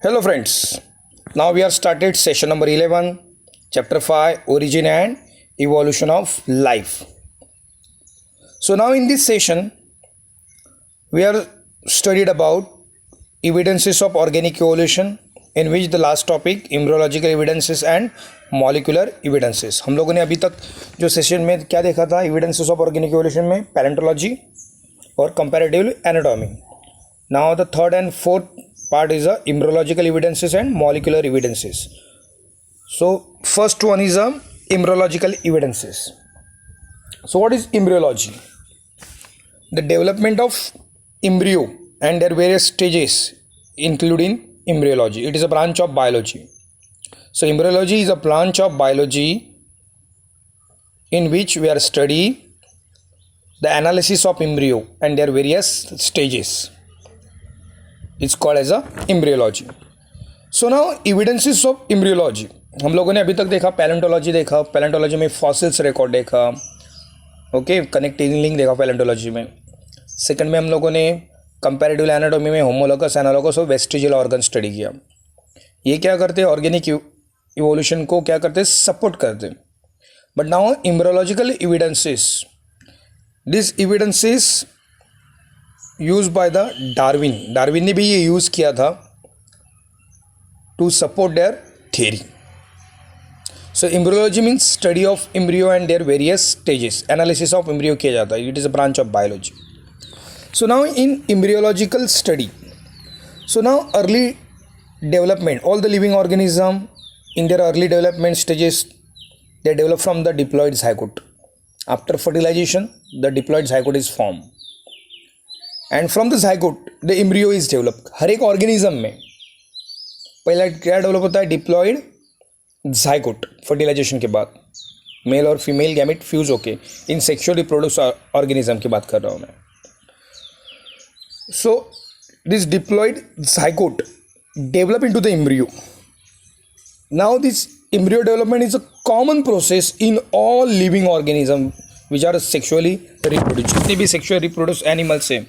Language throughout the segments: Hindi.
Hello friends, now we have started session number 11, chapter 5, origin and evolution of life. So now in this session, we are studied about evidences of organic evolution, in which the last topic embryological evidences and molecular evidences. हम लोगों ने अभी तक जो सेशन में क्या देखा था, evidences of organic evolution में पैलेंटोलॉजी और comparative anatomy. Now the third and fourth part is embryological evidences and molecular evidences. So first one is embryological evidences. So what is embryology? The development of embryo and their various stages, including embryology. It is a branch of biology. So embryology is a branch of biology in which we are studying the analysis of embryo and their various stages. It's called as a embryology. So now evidences of embryology. हम लोगों ने अभी तक देखा पैलेंटोलॉजी देखा, पैलेंटोलॉजी में फॉसिल्स रिकॉर्ड देखा, ओके, कनेक्टिंग लिंक देखा पैलेंटोलॉजी में. सेकंड में हम लोगों ने कंपैरेटिव एनाटॉमी में होमोलोगस एनालोगस और वेस्टिजियल ऑर्गन स्टडी किया. ये क्या करते हैं, ऑर्गेनिक इवोल्यूशन को क्या करते हैं, सपोर्ट करते हैं. But now embryological evidences, this evidences use by the Darwin ने भी ये यूज़ किया था to support their theory. So embryology means study of embryo and their various stages, analysis of embryo किया जाता है. It is a branch of biology. So now in embryological study, so now early development, all the living organism in their early development stages, they develop from the diploid zygote. After fertilisation the diploid zygote is form and from the zygote the embryo is develop. हर एक ऑर्गेनिज्म में पहला क्या डेवलप होता है, डिप्लॉयड zygote. फर्टिलाइजेशन के बाद मेल और फीमेल गैमेट फ्यूज होके इन सेक्सुअल रिप्रोड्यूस ऑर्गेनिज्म की बात कर रहा हूँ मैं. So this diploid zygote develop into the embryo. Now this embryo development is a common process in all living organism which are sexually reproduced. जितने भी sexually reproduced animals हैं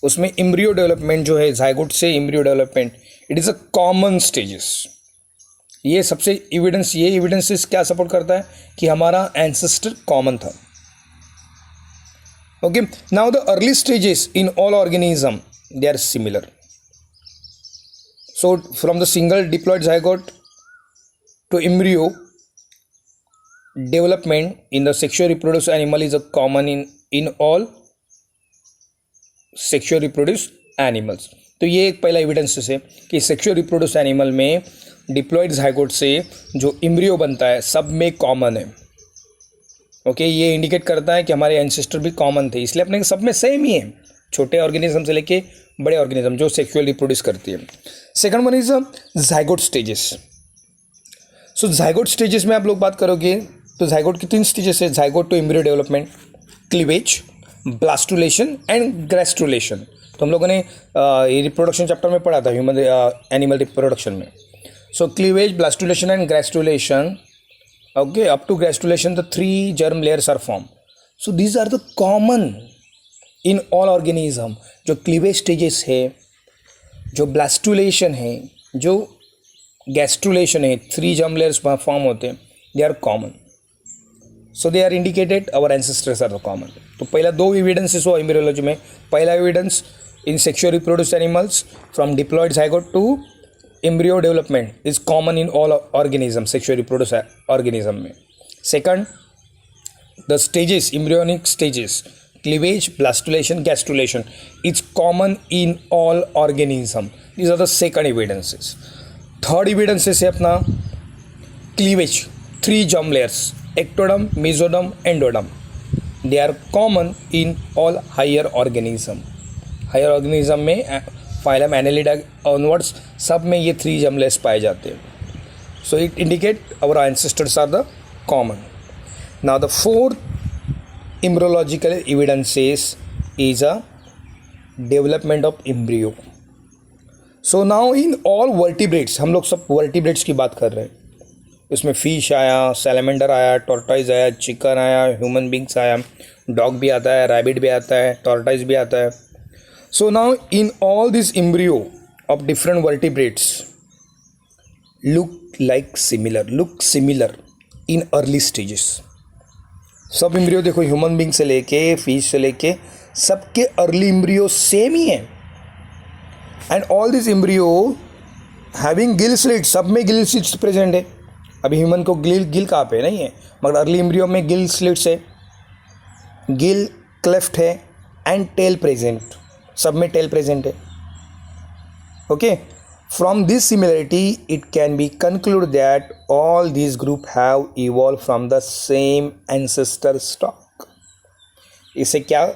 उसमें embryo development जो है, zygote से embryo development, it is a common stages. ये सबसे ये evidences क्या support करता है कि हमारा ancestor common था. Okay, now the early stages in all organism they are similar. So from the single diploid zygote to embryo development in the sexually reproduced animal is a common in all sexually reproduced animals. तो ये एक पहला एविडेंस है कि सेक्सुअल रिप्रोड्यूस एनिमल में डिप्लॉयड zygote से जो एम्ब्रियो बनता है सब में कॉमन है. ओके, ये इंडिकेट करता है कि हमारे एंसेस्टर भी कॉमन थे, इसलिए अपने सब में सेम ही है, छोटे ऑर्गेनिज्म से लेके बड़े ऑर्गेनिज्म जो सेक्सुअल रिप्रोड्यूस करती है. Second one is zygote stages. So zygote stages में आप लोग बात करोगे तो zygote की 3 स्टेजेस है. zygote to embryo development, cleavage, blastulation and gastrulation. तो हम लोगों ने ये रिप्रोडक्शन चैप्टर में पढ़ा था, ह्यूमन एनिमल रिप्रोडक्शन में. So cleavage, blastulation and gastrulation, okay, up to gastrulation the 3 germ layers are form. So these are the common in all organism. जो क्लीवेज स्टेजेस है, जो ब्लास्टुलेशन है, जो गैस्ट्रुलेशन है, 3 germ layers फॉर्म होते हैं, they are common. So they are indicated our ancestors are common. तो पहला 2 एविडेंसेस हो एम्ब्रियोलॉजी में. पहला evidence in sexual reproduced animals from diploid zygote to embryo development is common in all organism, sexual reproduced organism में. Second, the stages, embryonic stages, cleavage, blastulation, gastrulation is common in all organism. These are the second evidences. Third evidences है अपना cleavage, 3 germ layers, ectoderm, mesoderm, endoderm. They are common in all higher organism. Higher organism में फाइलम एनालिडा ऑनवर्ड्स सब में ये 3 germ layers पाए जाते हैं. So it indicate our ancestors are the common. Now the fourth embryological evidences is a development of embryo. So now in all vertebrates, हम लोग सब वर्टिब्रेट्स की बात कर रहे हैं. उसमें फिश आया, सैलमेंडर आया, टॉर्टॉइज आया, चिकन आया, ह्यूमन बींग्स आया, डॉग भी आता है, रैबिट भी आता है, टॉर्टॉइज भी आता है. सो now in all this embryo of different vertebrates, look similar in early stages. सब इम्ब्रियो देखो, ह्यूमन बींग से लेके फिश से लेके सबके अर्ली इम्ब्रियो सेम ही है. And all this embryo having gill slits, सब में गिल स्लिट्स प्रेजेंट है. अभी ह्यूमन को गिल कहाँ पे नहीं है, मगर अर्ली इम्ब्रियो में गिल स्लिट्स है, गिल क्लेफ्ट है एंड टेल प्रेजेंट, सब में टेल प्रेजेंट है. Okay, from this similarity it can be conclude that all this group have evolve from the same ancestor stock. इससे क्या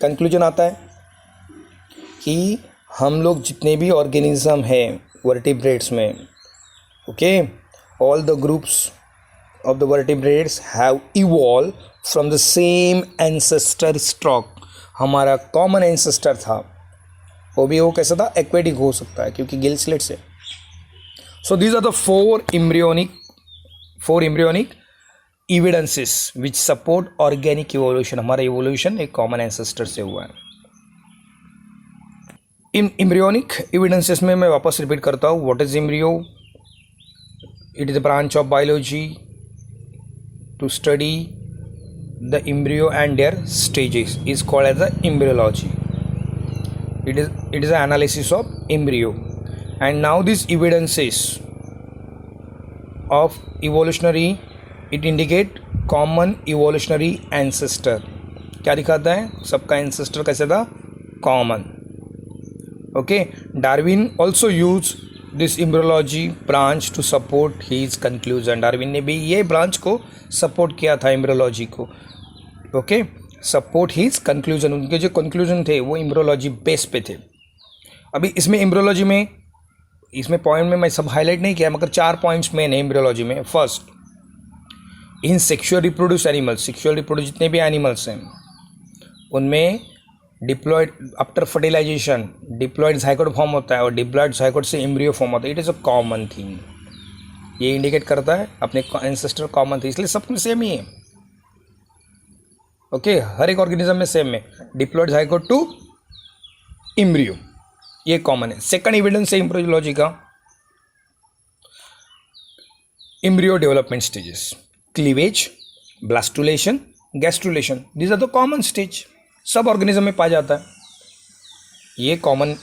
कंक्लूजन आता है कि हम लोग जितने भी ऑर्गेनिज्म हैं वर्टिब्रेट्स में, okay, all the groups of the vertebrates have evolved from the same ancestor stock. हमारा कॉमन एंसेस्टर था, वो भी वो कैसा था, एक्वेटिक हो सकता है क्योंकि गिल स्लिट से. So these are the four embryonic evidences which support organic evolution. हमारा इवोल्यूशन एक कॉमन एंसेस्टर से हुआ है. इन एम्ब्रियोनिक एविडेंसेस में मैं वापस रिपीट करता हूँ. What is embryo? It is a branch of biology to study the embryo and their stages is called as the embryology. It is an analysis of embryo. And now these evidences of evolutionary, it indicate common evolutionary ancestor. क्या दिखाता है? सबका ancestor कैसे था? Common. Okay, Darwin also used this embryology branch to support his conclusion. Darwin ने भी ये ब्रांच को सपोर्ट किया था, एम्ब्रियोलॉजी को. Okay, support his conclusion. उनके जो कंक्लूजन थे वो एम्ब्रियोलॉजी बेस पे थे. अभी इसमें एम्ब्रियोलॉजी में, इसमें पॉइंट में मैं सब हाईलाइट नहीं किया, मगर 4 पॉइंट्स मेन है एम्ब्रियोलॉजी में. First, in sexual reproduce animals, sexual reproduce जितने भी एनिमल्स हैं उनमें diploid after fertilisation diploid zygote form होता है और डिप्लॉयड जाइगोट से एम्ब्रियो फॉर्म होता है. It is a common thing. ये इंडिकेट करता है अपने एंसेस्टर कॉमन थे, इसलिए सब में सेम ही है. ओके, हर एक ऑर्गेनिज्म में सेम है, डिप्लॉयड जाइगोट टू एम्ब्रियो, ये कॉमन है. सेकंड एविडेंस है एम्ब्रियोलॉजी का, embryo development stages, cleavage, blastulation, gastrulation. These are the common stage, सब ऑर्गेनिज्म में पाया जाता है. ये कॉमन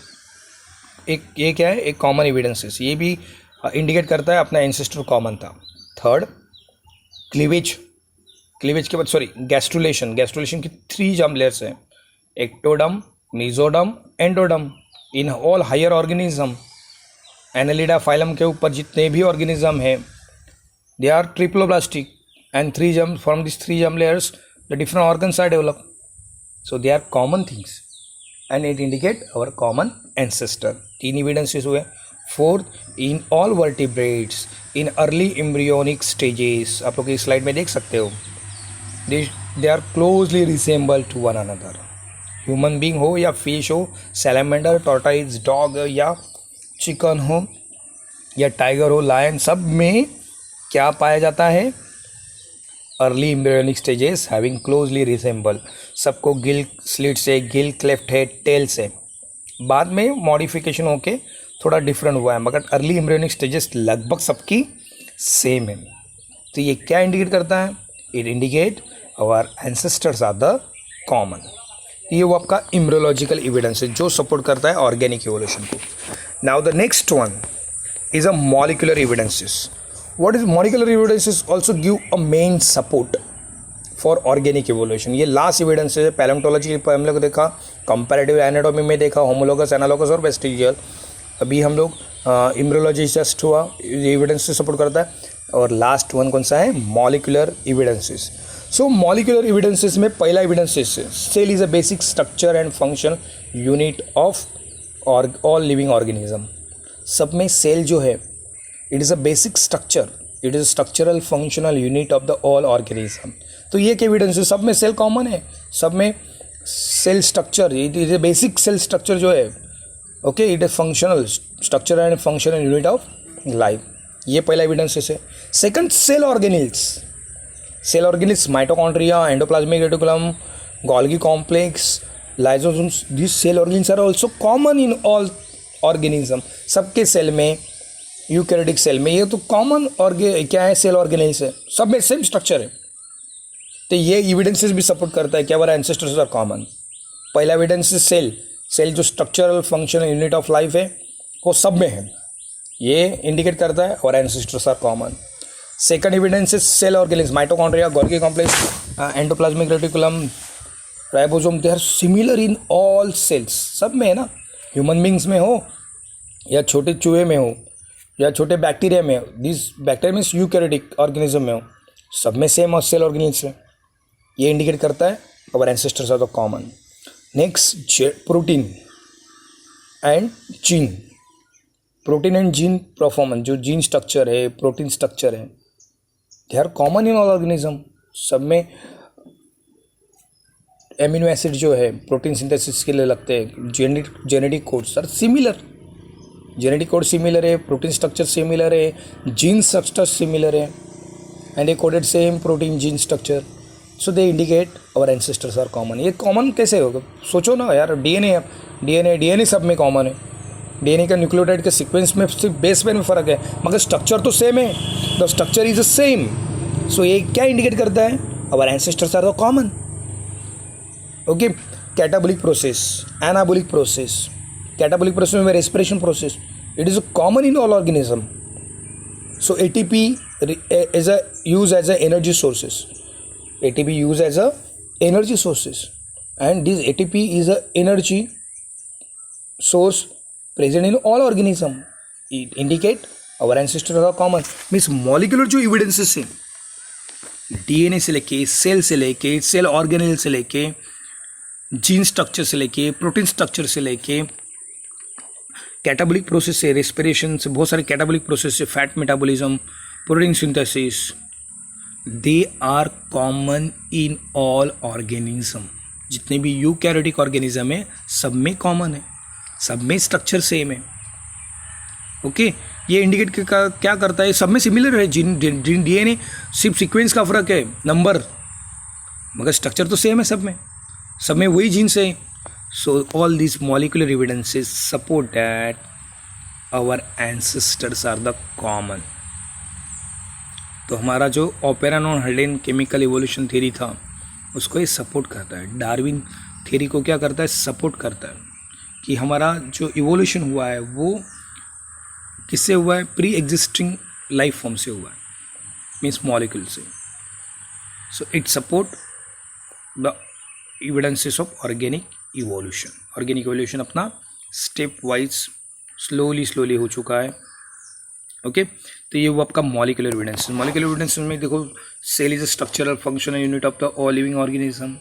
ये क्या है, एक कॉमन एविडेंसेस. ये भी इंडिकेट करता है अपना एंसेस्टर कॉमन था. थर्ड, क्लीवेज के बाद गैस्ट्रुलेशन की 3 जर्म लेयर्स हैं, ectoderm, mesoderm, endoderm. In all higher organism, Annelida phylum के ऊपर जितने भी ऑर्गेनिज्म हैं, they are triploblastic and 3 germ, from this 3 germ layers the different organs are develop. So they are common things and it indicate our common ancestor. 3 evidences हुए. Fourth, in all vertebrates in early embryonic stages, आप लोग इस स्लाइड में देख सकते हो, they are closely resemble to one another. Human being हो या फिश हो, सैलमेंडर, टॉर्टाइज, डॉग या चिकन हो या टाइगर हो, लायन, सब में क्या पाया जाता है? Early embryonic stages having closely resemble. सबको गिल स्लिट से, गिल क्लेफ्ट है, टेल से. बाद में मॉडिफिकेशन होके थोड़ा डिफरेंट हुआ है, मगर अर्ली एम्ब्रियोनिक स्टेजेस लगभग सबकी सेम है. तो ये क्या इंडिकेट करता है? It indicate our ancestors are the common. ये वो आपका एम्ब्रियोलॉजिकल एविडेंस है जो सपोर्ट करता है ऑर्गेनिक इवोल्यूशन को. Now the next one is a molecular evidences. What is molecular evidences also give a main support for organic evolution. ये लास्ट एविडेंस है. पैलेंटोलॉजी पर हम लोग देखा, कंपैरेटिव एनाटॉमी में देखा, होमोलोगस, एनालोगस और वेस्टिजियल. अभी हम लोग एम्ब्रियोलॉजी जस्ट हुआ, ये एविडेंस से सपोर्ट करता है. और लास्ट वन कौन सा है? Molecular evidences. So molecular evidences में पहला एविडेंसेस है, cell is a basic structure and function unit of all living organism. सब में सेल जो है, it is a basic structure, it is structural functional unit of the all organism. तो ये एक एविडेंस है, सब में सेल कॉमन है, सब में cell structure, it is a basic cell structure जो है, okay, it is functional structure and functional unit of life. ये पहला एविडेंस है. Second, cell organelles, mitochondria, endoplasmic reticulum, Golgi complex, lysosomes. This cell organelles are also common in all organism. सबके सेल में यूकैरियोटिक सेल में, ये तो कॉमन क्या है, सेल ऑर्गेनेल्स है, सब में सेम स्ट्रक्चर है। तो ये एविडेंसेस भी सपोर्ट करता है कि हमारे एंसेस्टर्स आर कॉमन। पहला एविडेंस सेल, सेल जो structural function unit of life है वो सब में है, ये इंडिकेट करता है और ancestors are common. Second evidence is cell organelles, mitochondria, Golgi complex, endoplasmic reticulum, ribosome, they are similar in all cells, सब में है ना, ह्यूमन बींग्स में हो या छोटे चूहे में हो या छोटे बैक्टीरिया में हो, this bacteria means eukaryotic organism में हो, सब में सेम और सेल ऑर्गेनेल्स है, ये इंडिकेट करता है our ancestors are the common. Next protein and gene, protein and gene performance, जो जीन स्ट्रक्चर है, प्रोटीन स्ट्रक्चर है, they are common in all organism, सब में एमिनो एसिड जो है प्रोटीन सिंथेसिस के लिए लगते हैं, genetic codes are similar, genetic code similar है, प्रोटीन स्ट्रक्चर सिमिलर है, जीन स्ट्रक्चर सिमिलर है, and they coded same protein gene structure, so they indicate our ancestors are common. ये कॉमन कैसे होगा, सोचो ना यार, डीएनए सब में कॉमन है, डीएनए का न्यूक्लियोटाइड के सीक्वेंस में सिर्फ बेस पेयर में फ़र्क है, मगर स्ट्रक्चर तो सेम है, the structure is the same, so ये क्या इंडिकेट करता है, our ancestors are the common. Okay, catabolic process, anabolic process, catabolic process में respiration process, it is common in all organism, so ATP is used as a energy sources, ATP used as a energy sources, and this ATP is a energy source present in all organism, it indicate our ancestors are common। means molecular जो evidences है, DNA से लेके, सेल से लेके, सेल ऑर्गेनेल से लेके, जीन स्ट्रक्चर से लेके, प्रोटीन स्ट्रक्चर से लेके, कैटाबोलिक प्रोसेस से, रेस्पिरेशन से, बहुत सारे कैटाबोलिक प्रोसेस से, fat metabolism, protein synthesis, they are common in all organism, जितने भी यूकैरियोटिक ऑर्गेनिज्म है सब में कॉमन है, सब में स्ट्रक्चर सेम है। ओके, ये इंडिकेट क्या करता है, सब में सिमिलर है, डीएनए सिर्फ सीक्वेंस का फर्क है, नंबर, मगर स्ट्रक्चर तो सेम है, सब में वही जीन्स है। So all this molecular evidences support that our ancestors are the common. तो हमारा जो ओपेरन और हर्डेन केमिकल इवोल्यूशन थ्योरी था उसको ये सपोर्ट करता है, डार्विन थ्योरी को क्या करता है, सपोर्ट करता है कि हमारा जो इवोल्यूशन हुआ है वो किससे हुआ है, प्री एग्जिस्टिंग लाइफ फॉर्म से हुआ है, मीन्स मॉलिक्यूल से। So it support the evidences of organic evolution. Organic evolution अपना स्टेप वाइज स्लोली हो चुका है। ओके, तो ये वो आपका मॉलिक्यूलर एविडेंस। मॉलिक्यूलर एविडेंस में देखो, cell is a structural functional unit of the all living organism,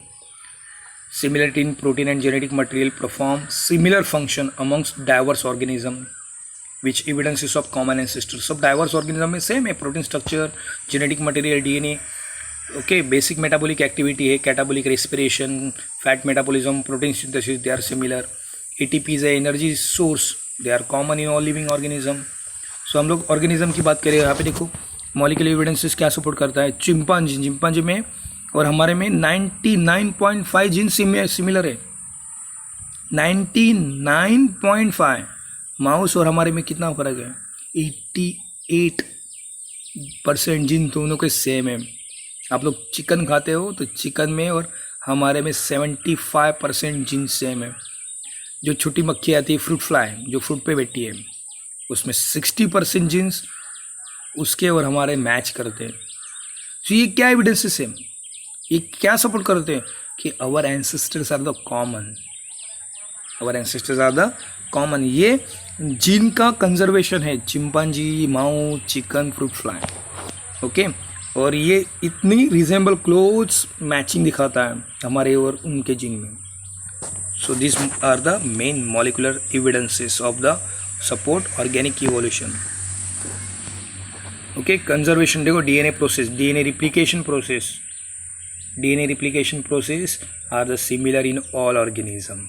similarity in protein and genetic material perform similar function amongst diverse organism which evidences of common ancestors. सब डाइवर्स ऑर्गेनिज्म में सेम है, protein structure, genetic material, DNA. Okay, basic metabolic activity है, catabolic respiration, fat metabolism, protein synthesis, they are similar. ATP is a energy source, they are common in all living organism. सो हम लोग ऑर्गेनिज्म की बात करें, यहाँ पे देखो मॉलिक्यूलर एविडेंसेस क्या सपोर्ट करता है, चिंपांजी में और हमारे में 99.5 जीन सिमिलर है, 99.5। माउस और हमारे में कितना फर्क है, 88% जीन दोनों के सेम है। आप लोग चिकन खाते हो तो चिकन में और हमारे में 75% जीन सेम है। जो छोटी मक्खी आती है, फ्रूट फ्लाई, जो फ्रूट पे बैठी है, उसमें 60% जीन्स उसके और हमारे मैच करते हैं। तो ये क्या एविडेंसेस है, ये क्या सपोर्ट करते हैं कि our ancestors are the common, our ancestors are the common. ये जीन का कंजर्वेशन है, chimpanzee, mouse, chicken, fruit fly. Okay, और ये इतनी रिजेंबल क्लोज मैचिंग दिखाता है हमारे और उनके जीन में। So this are the main molecular evidences of the support organic evolution. Okay, conservation देखो, DNA process, DNA replication process are the similar in all organism.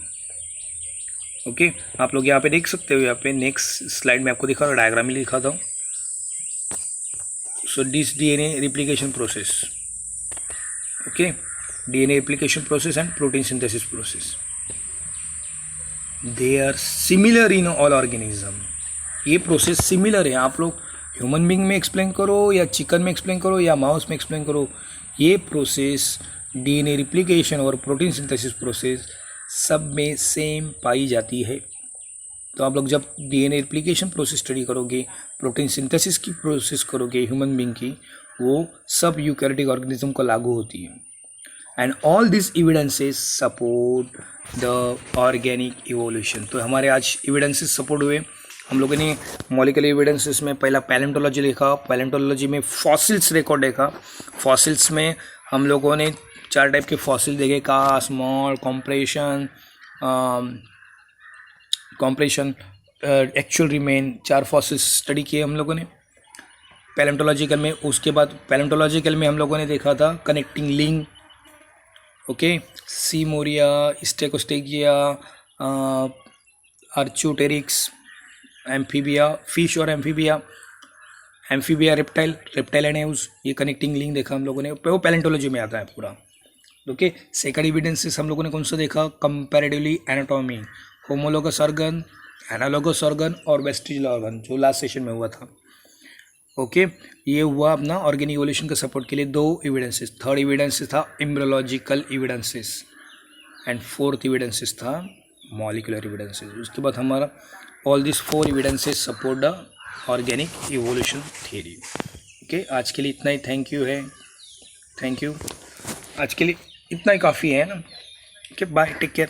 Okay, आप लोग यहाँ पे देख सकते हो, यहाँ पे नेक्स्ट स्लाइड में आपको दिखा रहा हूँ, डायग्राम में दिखाता हूँ। So this DNA replication process, okay, DNA replication process and protein synthesis process, they are similar in all organism। ये प्रोसेस सिमिलर है, आप लोग ह्यूमन बींग में एक्सप्लेन करो या चिकन में एक्सप्लेन करो या माउस में एक्सप्लेन करो, ये प्रोसेस डीएनए रिप्लिकेशन और प्रोटीन सिंथेसिस प्रोसेस सब में सेम पाई जाती है। तो आप लोग जब डीएनए रिप्लिकेशन प्रोसेस स्टडी करोगे, प्रोटीन सिंथेसिस की प्रोसेस करोगे ह्यूमन बींग की, वो सब यूकैरियोटिक ऑर्गेनिज्म को लागू होती है। And all this evidences support the organic evolution. तो हमारे आज एविडेंसेस सपोर्ट हुए। हम लोगों ने मॉलिक्यूलर एविडेंसेस में पहला पैलेंटोलॉजी लिखा, पैलेंटोलॉजी में फॉसिल्स रिकॉर्ड देखा। फॉसिल्स में हम लोगों ने 4 टाइप के फॉसिल देखे, cast, mould, compression, actual remain, 4 fossils study किए हम लोगों ने पैलेंटोलॉजिकल में। उसके बाद पैलेंटोलॉजिकल में हम लोगों ने देखा था कनेक्टिंग लिंक, ओके, सीमोरिया, स्टेकोस्टेगिया, आर्चोटेरिक्स, एम्फीबिया, फिश और एम्फीबिया रेप्टाइल एंड एव्स, ये कनेक्टिंग लिंक देखा हम लोगों ने, वो पैलेंटोलॉजी में आता है पूरा। ओके, सेकंड एविडेंसेस हम लोगों ने कौन सा देखा, comparatively anatomy, homologous organ, analogous organ और वेस्टिजियल ऑर्गन, जो लास्ट सेशन में हुआ था। ओके, ये हुआ अपना ऑर्गेनिक इवोल्यूशन के सपोर्ट के लिए 2 एविडेंसेस। थर्ड एविडेंसेस था embryological evidences and fourth evidences था मॉलिक्यूलर एविडेंसेस। उसके बाद हमारा all this 4 evidences support the organic evolution theory. Okay, आज के लिए इतना ही। थैंक यू, आज के लिए इतना ही काफ़ी है ना। Okay, bye, take care.